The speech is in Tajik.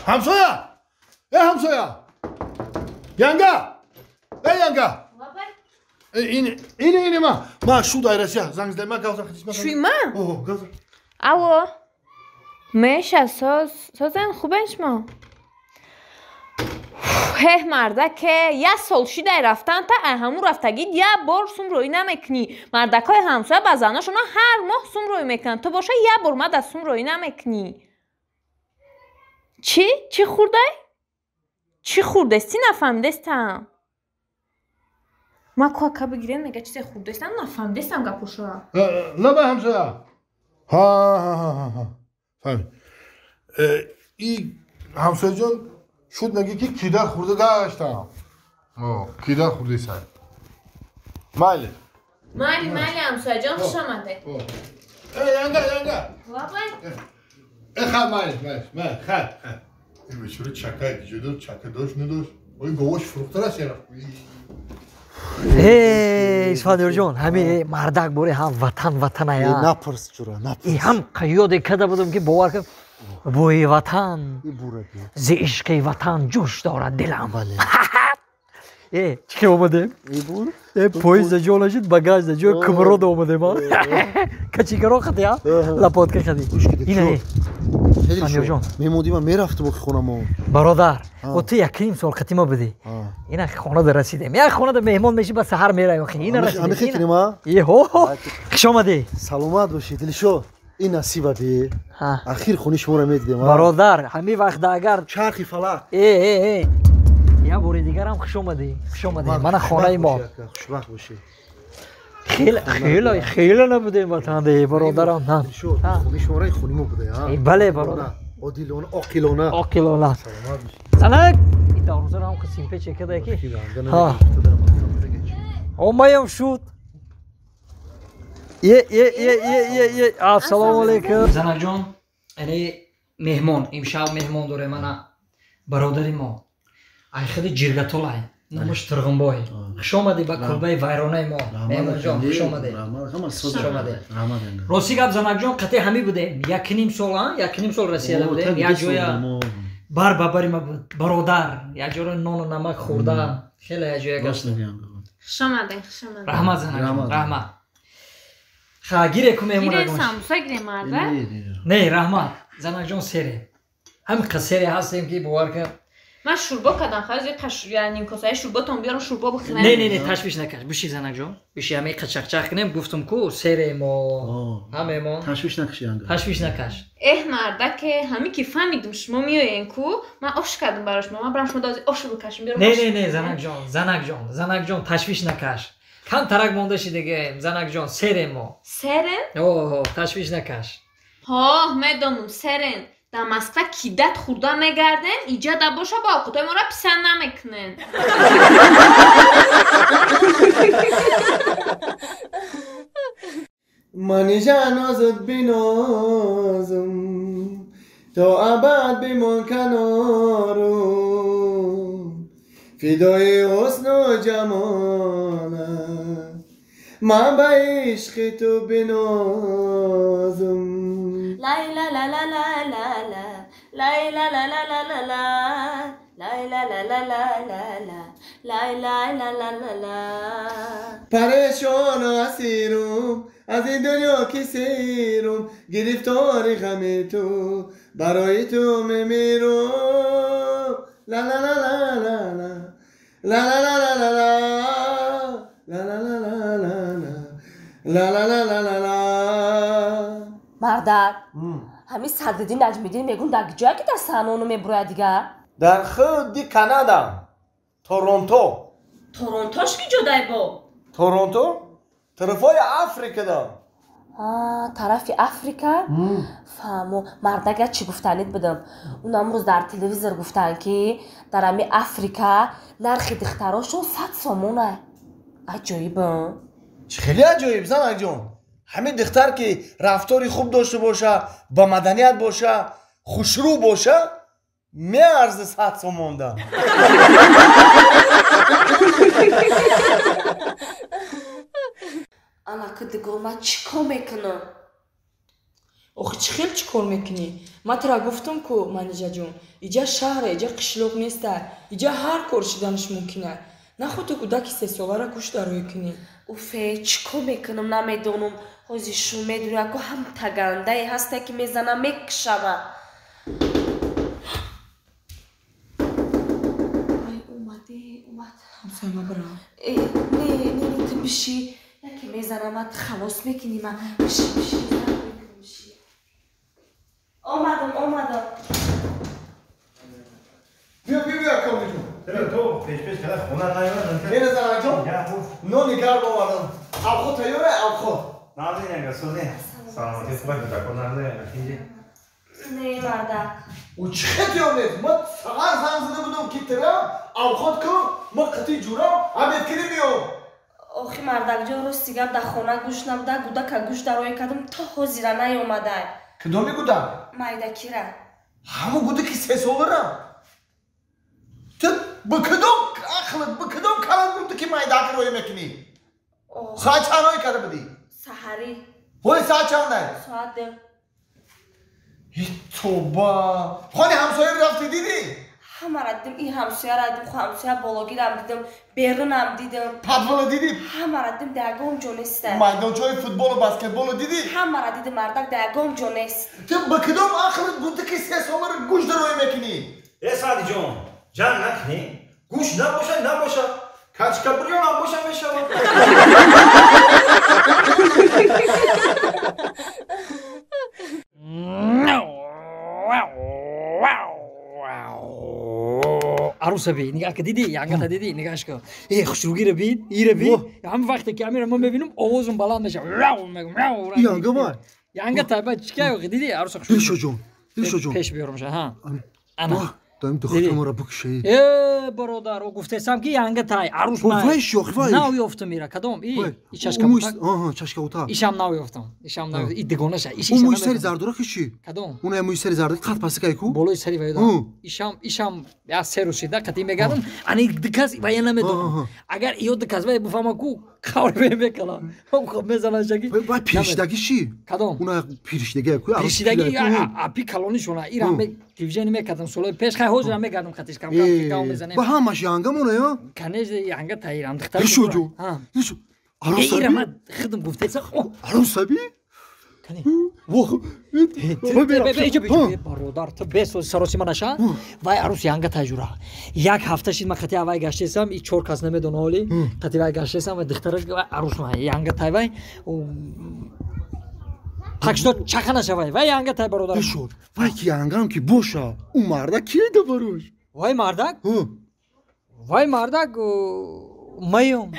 همسایه همسایه یانگا یانگا اینه ما شو دایرسی زنگ زدم ما گاوزم خدمت شوی ما اوه گاوزم الو میشه سازن خوبه شما هه مردک یه سالشی در رفتن تا همون رفتگی یه بار سوم روی نمیکنی مردک های همسایه با زناشون هر ماه سوم روی میکنن تو باشه یه بار ما دستوم روی نمیکنی چی خورده؟ چی خورده استی نفهمیدستم ما که بگیریم نگه چیزی خوردستم نفهمیدستم گپوشا لا به همسایه ها فهمی این همسایه جان شد نگه که کیده خورده داشتم کیده خورده سر مالی همسایه جان خوش آمده یانگا بابا خب مالی خب این بچه چکه دیجه داشت چکه داشت نداشت این گواش فروخته رست یرم اسفندیار جان همه مردک بوره هم وطن ایا نپرس چرا ای هم قیاد کده بودم که باور کن بوی وطن ز عشق وطن جوش دارد دلم چی اومده؟ پویز جولا شد بگاج جو کمرود اومده ما کچی کرو خطی ها لپات که خدی اینه اسفندیار جان میمودی من میرفت با خونم برادر و تو یکیم سال خطیما بده اینا خونه در رسیدیم یک خونه در مهمان میشی بس هر میره اخی اینا رسیدیم همه خیلی ما یهو خوش آمدی سلامت باشی دلشو این نصیبه دی اخیر خونی شما رو میدیدیم برادر همین وقت اگر چرخی فلک یا بوری دیگر هم خوش آمدی من خانه ما خوشبخت باشی خیلی نبوده وطن دی برادرم نه خونی شما رو خونی ما بوده بله برادر عادلانه آقیلانه سلام این داروزه رو هم قسیم پی چکه ده که اومایم شد السلام علیکم زنک جان یعنی مهمان امشب مهمان داره من برادری ما ای خیلی جرگتولای نامش ترغنبای خوش آمدی با کلبه ویرانه ما مهمان جان خوش آمدی راستی گپ زنک جان قطعی همی بوده یک نیم سال رسیده بوده یک جویا بر ببری ما بود برادر یک جور نان و نمک خورده خیلی یک جویا گشتم خوش آمده رحمت زنک جان رحمت خاگیره که مهمون گیره ساموسا گیره مرده نه رحمت زنک جان سره هم قصری هستیم که باور کرد من شوربا کردم خواهد یه نیم کاسه شوربا تام بیارم شوربا بخورم نه تشویش نکش بشی زنک جان بشی همه قچق کنیم گفتم کو سره ما همه ما تشویش نکشی تشویش نکش مرده که همه که فهمیدم شما میایین کو من آش کردم براش من برام شما دازی آش بکشم بیارم نه زنک جان تشویش نکش کم ترک مونده شی دیگه زنک جان سره ما اوه تشویش نکش میدونم سرن در مسکو کیدت خورده میگردن اینجا در باشه با خودای ما را پسند نمیکنن من جنازت بنازم تا ابد بمان کنارم فدای حسن و جمالت من به عشق تو بنازم لای لا لا لا لا لا لا لای لا لا لا لا لا لا لای لا لا لا لا لا لا لای لا لا لا لا لا پریشان و اسیرم از این دنیا که سیرم گرفتار غم تو برای تو میمیرم لا لا لا لا لا لا لا لا لا لا لا لا لا لا لا لا لا لا مردک همین صدردین نجمیدین میگون در جایی که در سحنانو میبروید دیگه در خود کانادا تورنتوش که جدای با تورنتو طرفای افریقا دا طرف افریقا فهمو مردک چی گفتنید بدم اون امروز در تلویزیون گفتن که در امی افریقا نرخ دختراشون 100 سامونه عجایبه خیلی عجایب زنک جان همین دختر که رفتاری خوب داشته باشه با مدنیت باشه خوشرو باشه میارزه 100 سومون ده انا که دیگه ما چیکار میکنم охи чӣ хел чӣ кор мекунӣ ман тара гуфтам ку манижаҷон иҷа шаҳре иҷа қишлоқ неста иҷа ҳар кор шиданаш мумкина нахӯ ту кӯдаки 3 солара куш дароӣ кунӣ уфе чӣ кор мекунам намедонам ҳозир шу медуни яко ҳам тагандае ҳасте ки мезанам мекушама умад ҳамсояма барам не ту бишӣ яке мезанамат халос мекуним бишӣ омадам بیا کامل جون چرا تو پیش کلا خونه نیومدن بیا زنان جون نونی گرم آوردم آبخو تیاره آبخو نازی نگه سوزی سلامتی خوبه که تکون نرده نکنجی не мардак او چه خیلی آمد ما فقط زن زده بودم که ترم آبخود کن ما قطعی جورم همید کنی میام охи мардакҷон рӯз сигар дар хона гӯш набуда гудака гӯш дароӣ кардам то ҳозира наёмадай کدومی گودم؟ майдакира همون گوده که 3 سالرم تو به کدوم اخلت به کدوم کلام گفته که مایدک روی میکنی ساعت چند روی کرده بدی؟ саҳарӣ های ساعت چند ده؟ соат 2 ای توبا خانه همسایه رفتی دیدی؟ ҳамара дидим ин ҳамсояра дидим ху ҳамсоя бологирам дидим берунам дидим پتبال دیدی؟ ҳамара дидим дагом ҷо нест майдончаи футбол و баскетбол دیدی؟ ҳамара дидим мардак дагом ҷо нест تو به کدوم اخلت گفته که 3 سالر گوش روی میکنی؟ سعدی جون جنگ نکنی گوش نباشه کچکا بریان هم باشه میشود عروسه بی نگاه که دیدی یانگتا دیدی نگاهش کن خوشروگی بین ایره بین هم وقتی که امیر ما میبینم آوازم بلند میشه یانگا بای یانگتا بعد چیکار دیدی عروسه خوشروگی بیشو جون پیش بیارم شه ها انا دارم دخترم را بکشی برادر گفتم که یانگتا عروس من وای شوخ وای ناوی افتم میره کدام ای چشکا آها چشکا اوتا ایشام ناوی افتم ایشام ناوی ای دگونش ایش اون موی سری زردورا کشی کدام اون موی سری زردور قط پس کایکو بالای سری وایدا ایشام یا سروسیدا کتی میگردم انی دکاز وای نمیدونم اگر ایو دکاز وای بفهمم کو کار میکلا خب میزنن شکی وای پیشدگی چی کدام اون پیشدگی کو پیشدگی اپی کالونی شونا ایران می تلویزیون میکردم سولای پیش خای حوزه میگردم خاطرش کام میزنم با همش یانگمونه یا کنه یانگا تایرام دختر بیشو جو بیشو عروسه ایران ما خدم گفته عروسه بی کنی واه برادر تو بس سروسی من نشه وای عروس یانگا تاجورا یک هفته شد من خطی وای گشتم این 4 کس نمیدونه ولی خطی وای گشتم و دخترش عروس ما یانگا تای وای تاکشتو چخنا شوی وای یانگا تای برادر بشور وای کی یانگام کی بوشا اون مردک کی ده بروش وای مردک وای مردک مایم